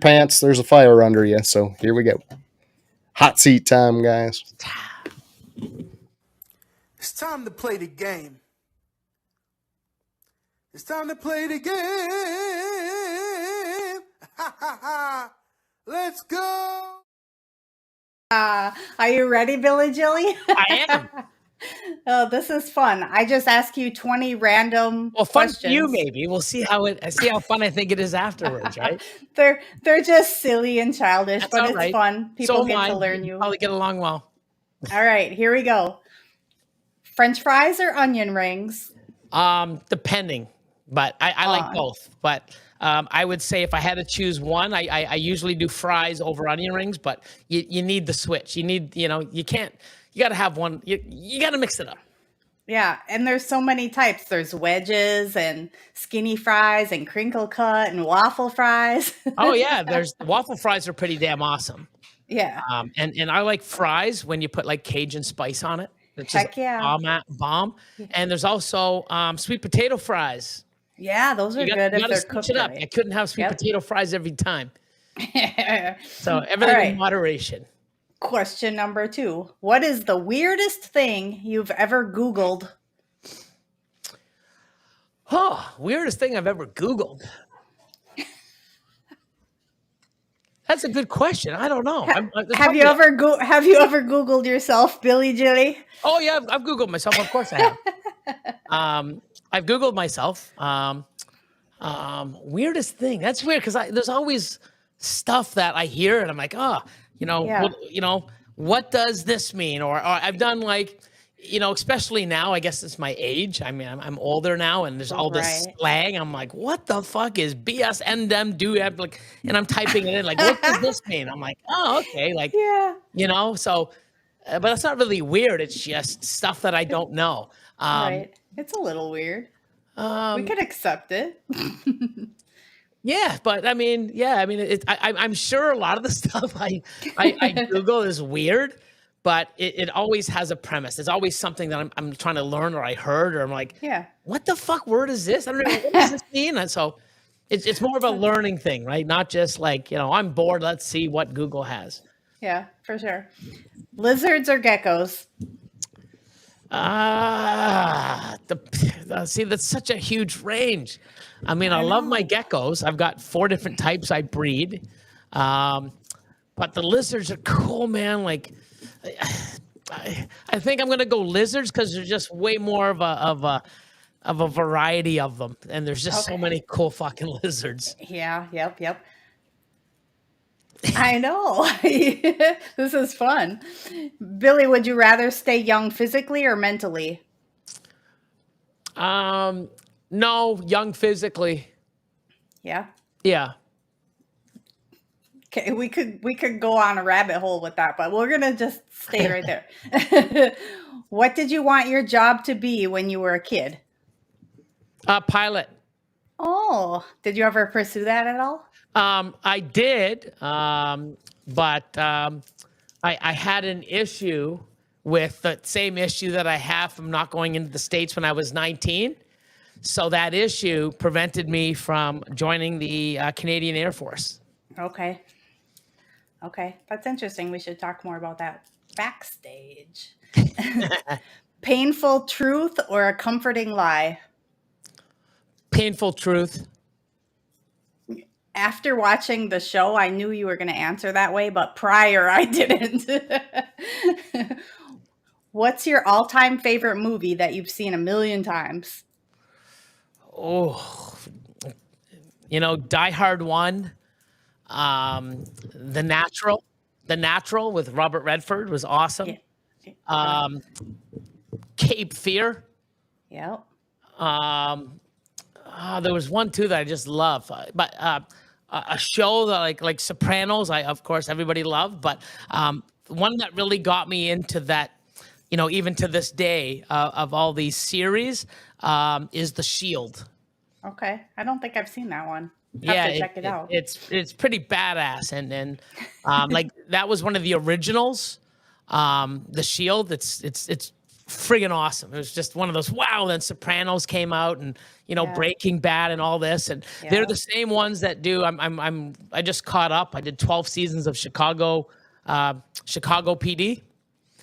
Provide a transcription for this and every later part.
pants, there's a fire under you. So here we go. Hot seat time, guys. It's time to play the game. It's time to play the game. Ha ha ha. Let's go. Are you ready, Billy Jilly? I am. Oh, this is fun. I just ask you 20 random Well, fun questions. for you, maybe. We'll see how fun I think it is afterwards, right? They're just silly and childish, That's but all it's right. fun. People get to learn you. Probably get along well. All right, here we go. French fries or onion rings? Depending, but I like both. But I would say if I had to choose one, I usually do fries over onion rings. But you need the switch. You need, you can't. You got to have one. You got to mix it up. Yeah, and there's so many types. There's wedges and skinny fries and crinkle cut and waffle fries. Oh yeah, there's waffle fries are pretty damn awesome. Yeah. And I like fries when you put like Cajun spice on it. It's Heck just yeah. bomb. And there's also sweet potato fries. Yeah, those are good if they're cooked it up. right. I couldn't have sweet potato fries every time. So everything in moderation. Question number 2. What is the weirdest thing you've ever Googled? Oh, weirdest thing I've ever Googled. That's a good question. I don't know. Have you ever Googled yourself, Billy Jilly? Oh yeah, I've Googled myself. Of course I have. I've Googled myself. Weirdest thing. That's weird because there's always stuff that I hear and I'm like, what does this mean? Or I've done like, especially now, I guess it's my age. I mean, I'm older now and there's all this slang. I'm like, what the fuck is BS, NDM, do like, and I'm typing it in like, what does this mean? I'm like, oh, okay. Like, so, but that's not really weird. It's just stuff that I don't know. Right. It's a little weird. We could accept it. Yeah, but I mean, I'm sure a lot of the stuff I Google is weird, but it always has a premise. There's always something that I'm trying to learn or I heard or I'm like, what the fuck word is this? I don't know, what does this mean? And so it's more of a learning thing, right? Not just like, I'm bored. Let's see what Google has. Yeah, for sure. Lizards or geckos? See, that's such a huge range. I mean, I love my geckos. I've got 4 different types I breed. But the lizards are cool, man. Like, I think I'm gonna go lizards because there's just way more of a variety of them, and there's just so many cool fucking lizards. Yeah. Yep. I know. This is fun. Billy, would you rather stay young physically or mentally? No, young physically. Yeah. Yeah. Okay, we could go on a rabbit hole with that, but we're gonna just stay right there. What did you want your job to be when you were a kid? Pilot. Oh, did you ever pursue that at all? I did, but I had an issue with the same issue that I have from not going into the States when I was 19. So that issue prevented me from joining the Canadian Air Force. Okay, that's interesting. We should talk more about that backstage. Painful truth or a comforting lie? Painful truth. After watching the show, I knew you were going to answer that way, but prior, I didn't. What's your all-time favorite movie that you've seen a million times? Oh, Die Hard 1, The Natural with Robert Redford was awesome. Yeah. Cape Fear. Yep. There was one too that I just love, but a show that like Sopranos, of course everybody loved, but one that really got me into that, even to this day of all these series, is The Shield. Okay, I don't think I've seen that one. Have to check it out. It's pretty badass, and like that was one of the originals. The Shield, it's friggin' awesome. It was just one of those, wow. Then Sopranos came out, and Yeah. Breaking Bad and all this, and Yeah. they're the same ones that do. I just caught up. I did 12 seasons of Chicago PD,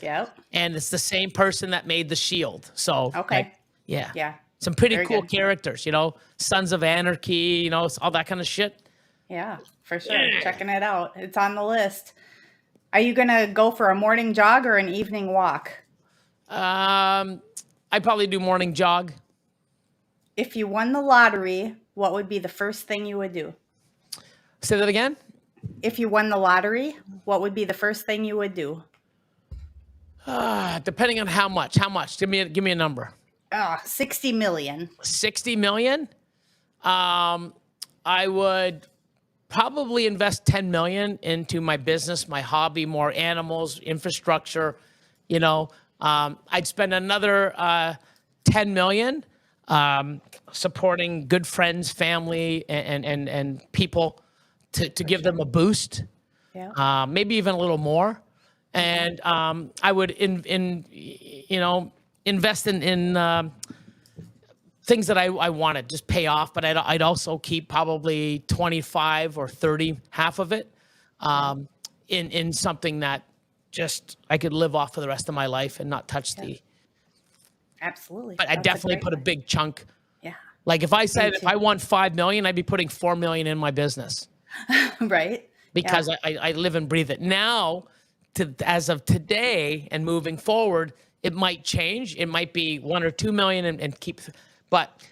Yep. and it's the same person that made The Shield. So Okay. like, yeah, Yeah. some pretty Very cool good. characters. Sons of Anarchy, all that kind of shit. Yeah, for sure. Yeah. Checking it out. It's on the list. Are you going to go for a morning jog or an evening walk? I probably do morning jog. If you won the lottery, what would be the first thing you would do? Say that again. If you won the lottery, what would be the first thing you would do? Depending on how much. How much? Give me a number. 60 million. 60 million. I would probably invest 10 million into my business, my hobby, more animals, infrastructure. I'd spend another 10 million supporting good friends, family, and people to give them a boost. Yeah. Maybe even a little more. And I would invest in things that I wanted, just pay off. But I'd also keep probably 25 or 30, half of it, in something that just I could live off for the rest of my life and not touch the. Absolutely. But I That's a definitely great put a one. big chunk. Yeah. Like if I said if too. I won 5 million, I'd be putting 4 million in my business Right. because I live and breathe it. Now, as of today and moving forward, it might change. It might be 1 or 2 million and keep. But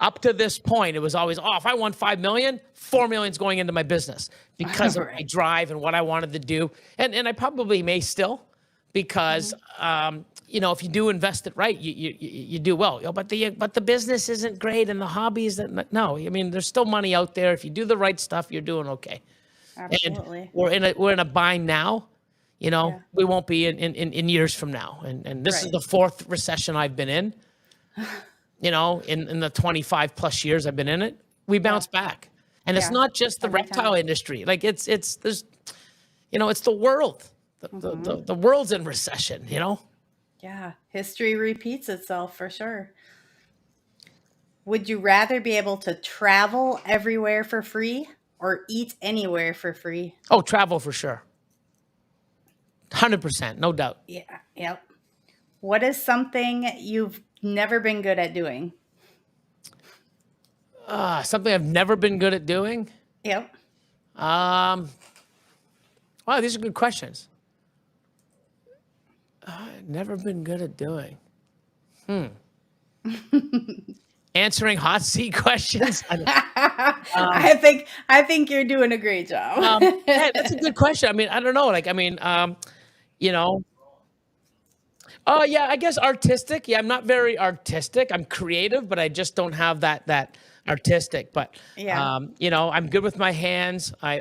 up to this point, it was always, if I won 5 million, 4 million is going into my business because of my Right. drive and what I wanted to do. And I probably may still, because if you do invest it right, you do well. But the business isn't great, and the hobby isn't. No, I mean, there's still money out there. If you do the right stuff, you're doing okay. Absolutely. And we're in a bind now. We won't be in years from now. And this is Right. the 4th recession I've been in. In the 25 plus years I've been in it, we bounce back. And it's Yeah. not just the Every reptile time. industry. Like it's there's, it's the world. The world's in recession. Yeah. History repeats itself for sure. Would you rather be able to travel everywhere for free or eat anywhere for free? Oh, travel for sure. 100%, no doubt. Yeah. Yep. What is something you've never been good at doing? Something I've never been good at doing. Yep. Wow, these are good questions. Never been good at doing. Answering hot seat questions. I think you're doing a great job. Yeah, that's a good question. I mean, I don't know. Oh yeah, I guess artistic. Yeah, I'm not very artistic. I'm creative, but I just don't have that artistic. But Yeah. I'm good with my hands. I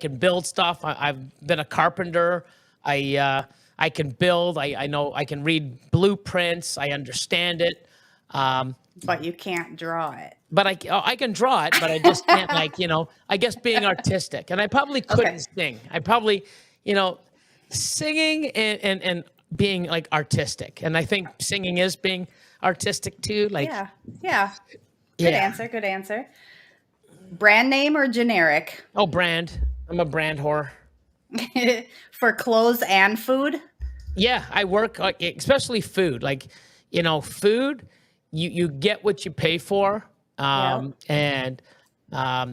can build stuff. I've been a carpenter. I can build. I know I can read blueprints. I understand it. But you can't draw it. But I can draw it, but I just can't I guess being artistic. And I probably couldn't Okay. sing. I probably, singing and being like artistic. And I think singing is being artistic too. Like, Yeah. Yeah. Good yeah. answer. Good answer. Brand name or generic? Oh, brand. I'm a brand whore. For clothes and food? Yeah, I work, especially food. Like, food, you get what you pay for. And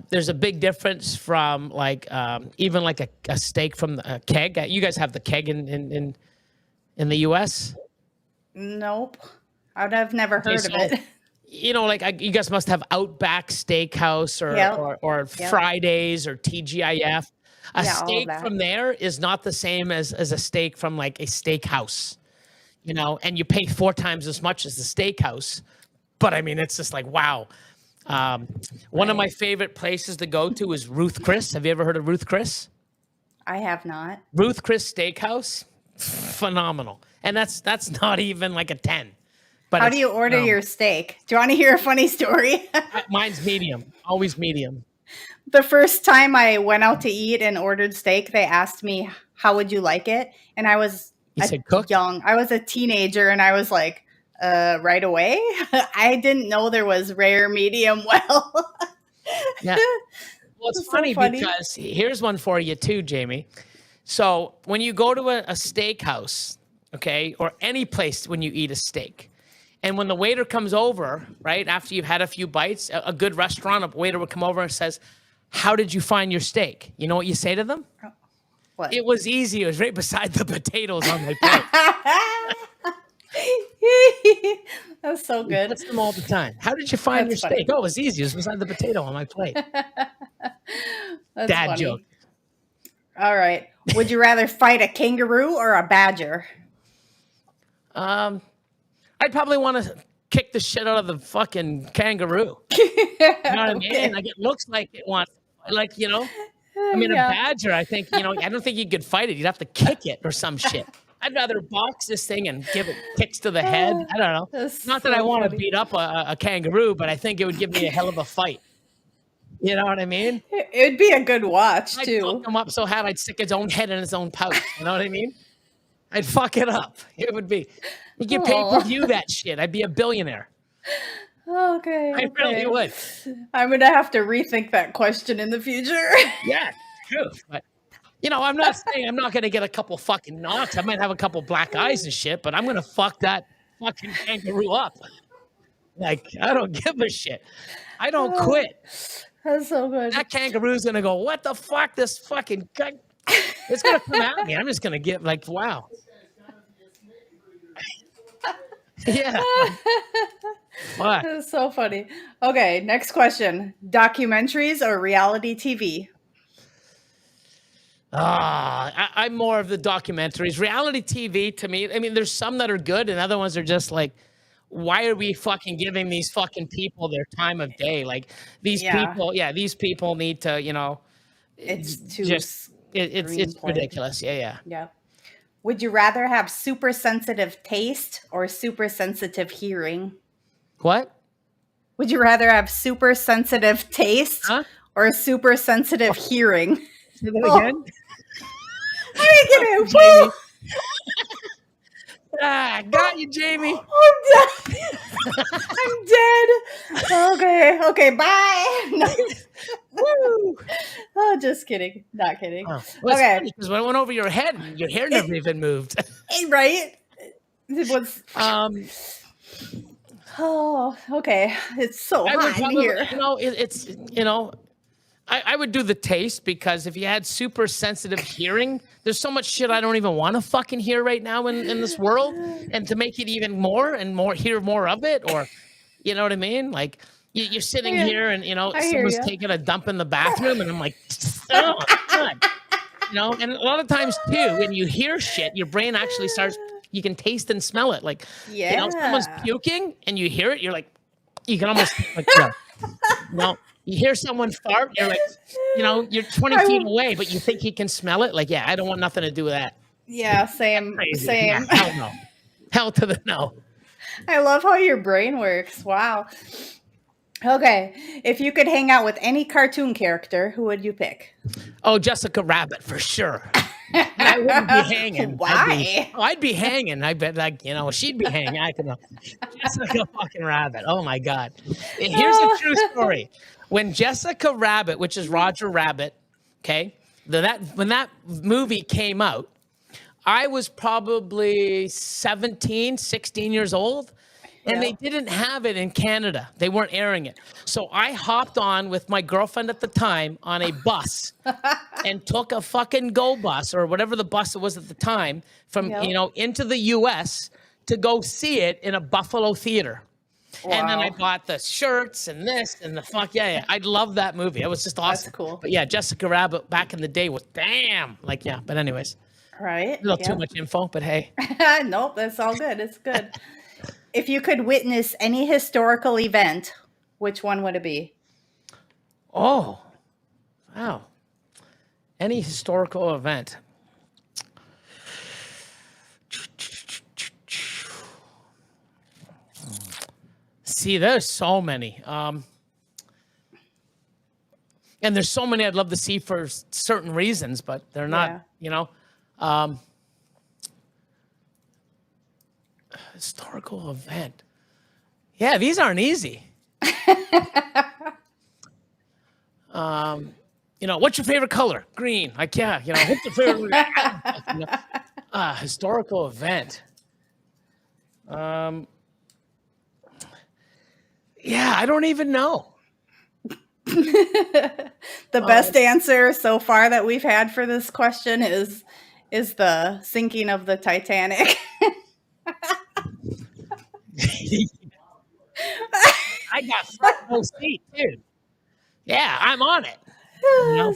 there's a big difference from like even like a steak from a keg. You guys have the keg in the U.S. Nope. I've never heard of so- it. You guys must have Outback Steakhouse or Yep. Fridays or TGIF. A Yeah, all of steak that. from there is not the same as a steak from like a steakhouse, and you pay 4 times as much as the steakhouse. But I mean, it's just like, wow. One of my favorite places to go to is Ruth Chris. Have you ever heard of Ruth Chris? I have not. Ruth Chris Steakhouse, phenomenal. And that's not even like a 10. But How it's do you order phenomenal. your steak? Do you want to hear a funny story? Mine's medium, always medium. The first time I went out to eat and ordered steak, they asked me, how would you like it? And I was You said cook? young. I was a teenager and I was like, right away. I didn't know there was rare, medium, well. Yeah. Well, it's That's so funny funny. because here's one for you too, Jamie. So when you go to a steakhouse, okay, or any place when you eat a steak, and when the waiter comes over, right, after you've had a few bites, a good restaurant, a waiter would come over and says, "How did you find your steak?" You know what you say to them? What? It was easy. It was right beside the potatoes on my plate. That's so good. That's them all the time. How did you find That's your funny. steak? Oh, it was easy. It was beside the potato on my plate. That's Dad funny. joke. All right. Would you rather fight a kangaroo or a badger? I'd probably want to kick the shit out of the fucking kangaroo. You know what I mean? Okay. Like it looks like it wants, like, you know, I mean, Yeah. a badger, I think, you know, I don't think you could fight it. You'd have to kick it or some shit. I'd rather box this thing and give it kicks to the head. I don't know. That's Not that I so want to funny. beat up a kangaroo, but I think it would give me a hell of a fight. You know what I mean? It'd be a good watch I'd too. fuck him up so hard I'd stick his own head in his own pouch. You know what I mean? I'd fuck it up. It would be. You could pay per view that shit. I'd be a billionaire. Okay. I really would. I'm gonna have to rethink that question in the future. Yeah, true. But you know, I'm not saying I'm not gonna get a couple fucking knocks. I might have a couple black eyes and shit, but I'm gonna fuck that fucking kangaroo up. Like, I don't give a shit. I don't quit. That's so good. That kangaroo's gonna go, what the fuck? This fucking guy. It's gonna come at me. I'm just gonna get like, wow. Yeah. What? That's so funny. Okay, next question. Documentaries or reality TV? I'm more of the documentaries. Reality TV, to me, I mean, there's some that are good and other ones are just like, why are we fucking giving these fucking people their time of day? Like these Yeah. people need to, you know, It's too it's greenpoint. ridiculous. Yeah. Yeah. Would you rather have super sensitive taste or super sensitive hearing? What? Would you rather have super sensitive taste Huh? or super sensitive hearing? Say that Oh. again? I get it. Jamie. Woo! Got you, Jamie. I'm dead. I'm dead. Okay, bye. No. Woo. Oh, just kidding. Not kidding. Oh, well, Okay. because when it went over your head, your hair never even moved. Hey, right? It was. Oh, okay. It's so I would hot in probably, here. you know, it's, you know, I would do the taste because if you had super sensitive hearing, there's so much shit I don't even want to fucking hear right now in this world. And to make it even more and more, hear more of it, or, you know what I mean? Like you're sitting Yeah, here and, you know, I hear someone's ya. taking a dump in the bathroom and I'm like, oh, God. You know, and a lot of times too, when you hear shit, your brain actually starts, you can taste and smell it. Like, you know, someone's Yeah. puking and you hear it, you're like, you can almost, like, no. You hear someone fart, you're like, you know, you're 20 feet away, but you think you can smell it. Like, yeah, I don't want nothing to do with that. Yeah, same. Crazy. Same. Yeah, hell no. Hell to the no. I love how your brain works. Wow. Okay. If you could hang out with any cartoon character, who would you pick? Oh, Jessica Rabbit for sure. I wouldn't be hanging. Why? I'd be hanging. I bet, like, you know, she'd be hanging. I could know. Jessica fucking Rabbit. Oh my God. Here's a true story. When Jessica Rabbit, which is Roger Rabbit, okay, when that movie came out, I was probably 17, 16 years old. And they didn't have it in Canada. They weren't airing it. So I hopped on with my girlfriend at the time on a bus and took a fucking Go bus or whatever the bus it was at the time from, you know, into the US to go see it in a Buffalo theater. Wow. And then I bought the shirts and this and the fuck. Yeah. I love that movie. It was just awesome. That's cool. But yeah, Jessica Rabbit back in the day was damn. Like, yeah. But anyways, Right? a little too much info, but hey. Nope, that's all good. It's good. If you could witness any historical event, which one would it be? Oh, wow. Any historical event. See, there's so many. And there's so many I'd love to see for certain reasons, but they're not, Yeah. you know. Historical event. Yeah, these aren't easy. What's your favorite color? Green. Like, yeah, what's your favorite historical event? Yeah, I don't even know. The best answer so far that we've had for this question is the sinking of the Titanic. I got front row seat too. Yeah, I'm on it.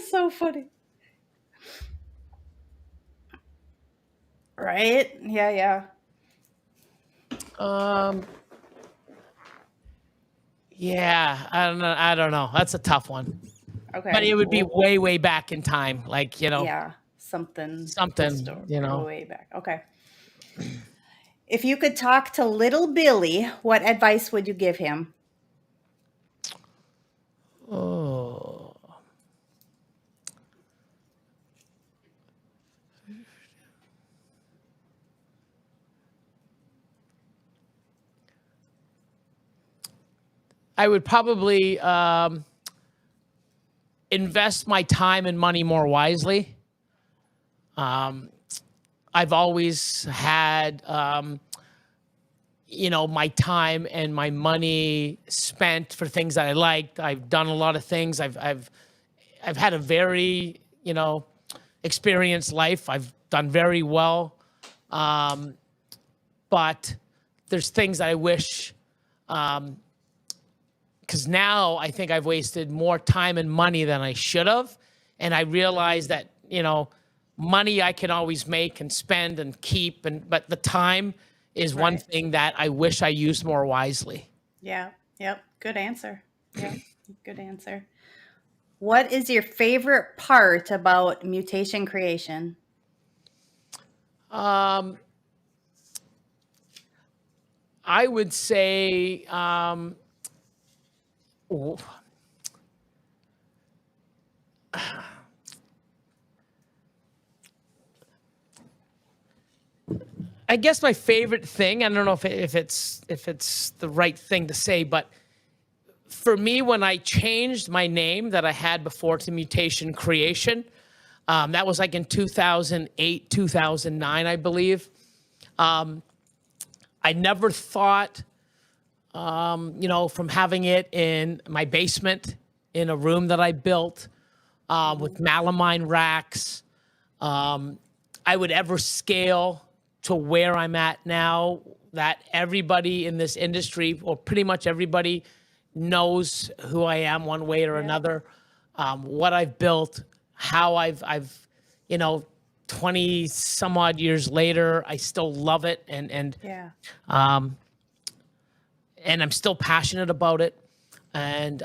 So funny. Right? Yeah. Yeah, I don't know. That's a tough one. Okay. But it would be way, way back in time. Like, Yeah, something, Something. way back. Okay. If you could talk to little Billy, what advice would you give him? Oh. I would probably invest my time and money more wisely. I've always had, my time and my money spent for things that I liked. I've done a lot of things. I've had a very, experienced life. I've done very well. But there's things that I wish, because now I think I've wasted more time and money than I should have. And I realize that, money I can always make and spend and keep, but the time is one Right. thing that I wish I used more wisely. Yeah. Yep. Good answer. Yep. Good answer. What is your favorite part about mutation creation? I would say, I guess my favorite thing, I don't know if it's the right thing to say, but for me, when I changed my name that I had before to Mutation Creation, that was like in 2008, 2009, I believe. I never thought, from having it in my basement, in a room that I built with melamine racks, I would ever scale to where I'm at now, that everybody in this industry, or pretty much everybody, knows who I am one way or another, what I've built, how I've 20 some odd years later, I still love it, and Yeah. I'm still passionate about it. And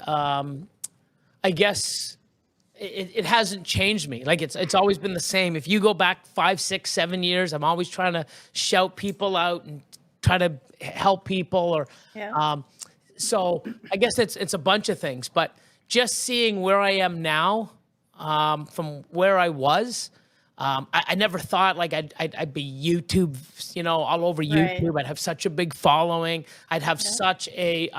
I guess it hasn't changed me. Like it's always been the same. If you go back 5, 6, 7 years, I'm always trying to shout people out and try to help people, or Yeah. so I guess it's a bunch of things. But just seeing where I am now, from where I was, I never thought like I'd be YouTube, all over Right. YouTube. I'd have such a big following. I'd have such a,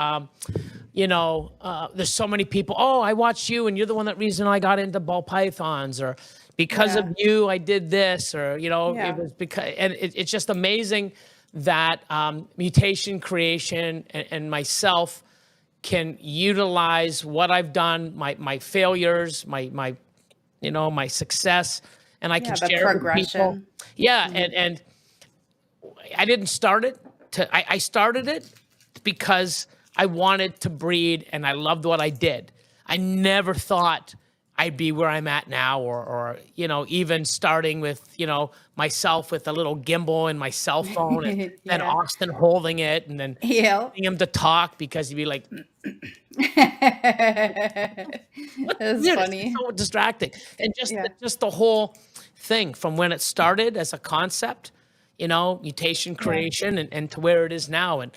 there's so many people. Oh, I watched you, and you're the reason I got into ball pythons, or because Yeah. of you, I did this, or Yeah. it was because, and it's just amazing that Mutation Creation and myself can utilize what I've done, my failures, my my success, and I can Yeah, the share it with people. progression. Yeah, and I didn't start it I started it because I wanted to breed and I loved what I did. I never thought I'd be where I'm at now, or even starting with myself with a little gimbal in my cell phone, and then Yeah. Austin holding it, and then Yeah. getting him to talk because he'd be like, That's dude, funny. it's so distracting. And Yeah. just the whole thing from when it started as a concept, Mutation Creation, and to where it is now. And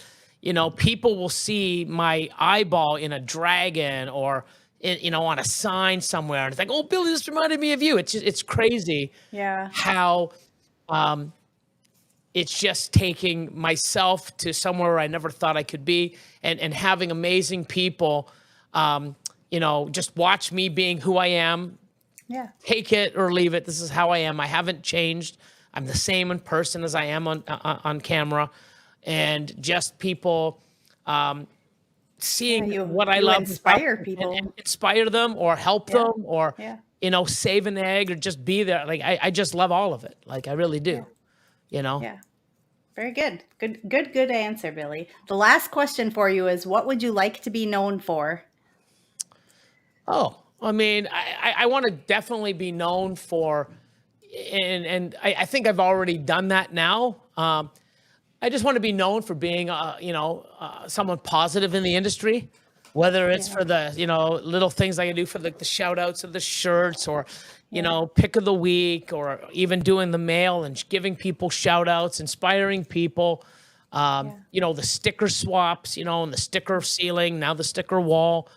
people will see my eyeball in a dragon, or on a sign somewhere, and it's like, oh, Billy, this reminded me of you. It's crazy Yeah. how it's just taking myself to somewhere I never thought I could be, and having amazing people, just watch me being who I am. Yeah. Take it or leave it. This is how I am. I haven't changed. I'm the same in person as I am on camera, and just people seeing what I love, inspire people, and inspire them, or help them, or save an egg, or just be there. Like I just love all of it. Like I really do. Yeah. Very good. Good answer, Billy. The last question for you is, what would you like to be known for? Oh, I mean, I want to definitely be known for, and I think I've already done that now. I just want to be known for being, someone positive in the industry, whether it's for the, little things I can do for the shout outs of the shirts, or, pick of the week, or even doing the mail and giving people shout outs, inspiring people, the sticker swaps, and the sticker ceiling, now the sticker wall,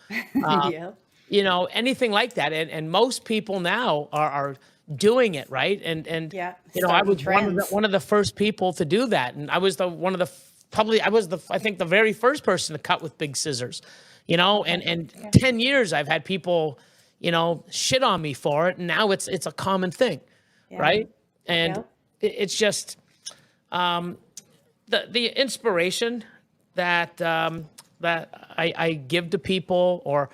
anything like that. And most people now are doing it, right? And I was one of the first people to do that, and I was I think the very first person to cut with big scissors, and 10 years I've had people shit on me for it, and now it's a common thing, right? And it's just the inspiration that I give to people, or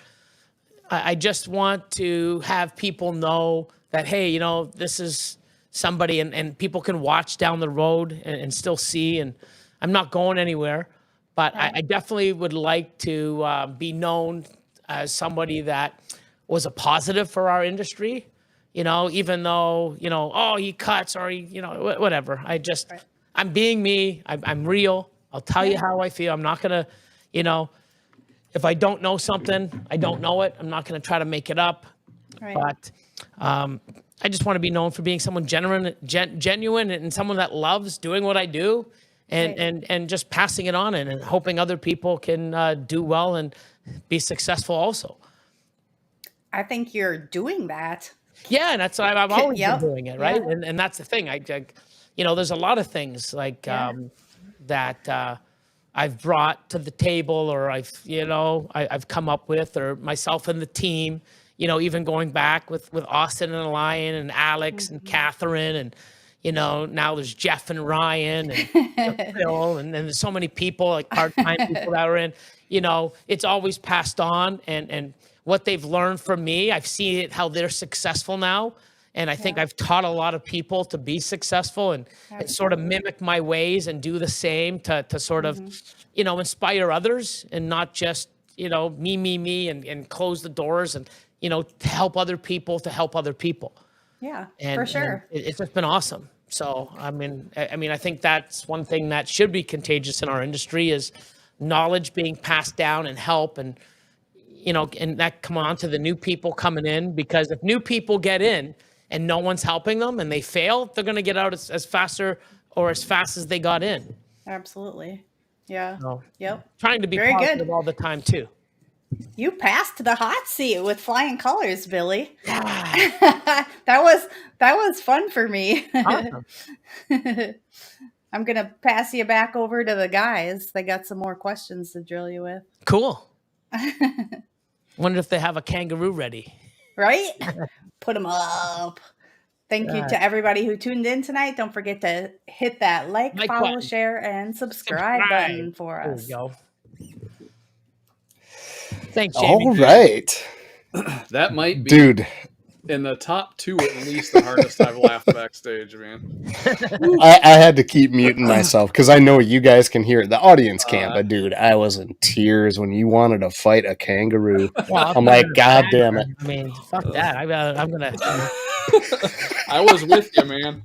I just want to have people know that, hey, this is somebody, and people can watch down the road and still see, and I'm not going anywhere, but I definitely would like to be known as somebody that was a positive for our industry, even though, oh, he cuts, or he, whatever. I'm being me. I'm real. I'll tell you how I feel. I'm not going to, if I don't know something, I don't know it. I'm not going to try to make it up. Right. But I just want to be known for being someone genuine, and someone that loves doing what I do, and just passing it on, and hoping other people can do well and be successful also. I think you're doing that. Yeah, and that's I've always been doing it, right? Yeah. And that's the thing. I there's a lot of things like that I've brought to the table, or I've come up with, or myself and the team. Even going back with Austin and Lion and Alex and Catherine, and now there's Jeff and Ryan and Phil, and there's so many people, like part-time people that are in. It's always passed on, and what they've learned from me, I've seen it, how they're successful now. And I think I've taught a lot of people to be successful, and sort of mimic my ways and do the same to sort of, inspire others, and not just, me, and close the doors, and, to help other people, Yeah, for sure. And it's just been awesome. So, I mean, I think that's one thing that should be contagious in our industry, is knowledge being passed down, and help, and, and that come on to the new people coming in, because if new people get in and no one's helping them and they fail, they're going to get out as fast as they got in. Absolutely. Yeah. So, yep. Trying to be very positive good all the time too. You passed the hot seat with flying colors, Billy. that was fun for me. Awesome. I'm going to pass you back over to the guys. They got some more questions to drill you with. Cool. Wonder if they have a kangaroo ready. Right? Put them up. Thank you to everybody who tuned in tonight. Don't forget to hit that like follow, button. Share, and subscribe button for us. There we go. Thanks, All Jamie. right. That might be, dude, in the top 2 at least, the hardest I've laughed backstage, man. I had to keep muting myself because I know you guys can hear it. The audience can't, but dude, I was in tears when you wanted to fight a kangaroo. Well, I'm like, God damn it. I mean, fuck that. I'm gonna. I was with you, man.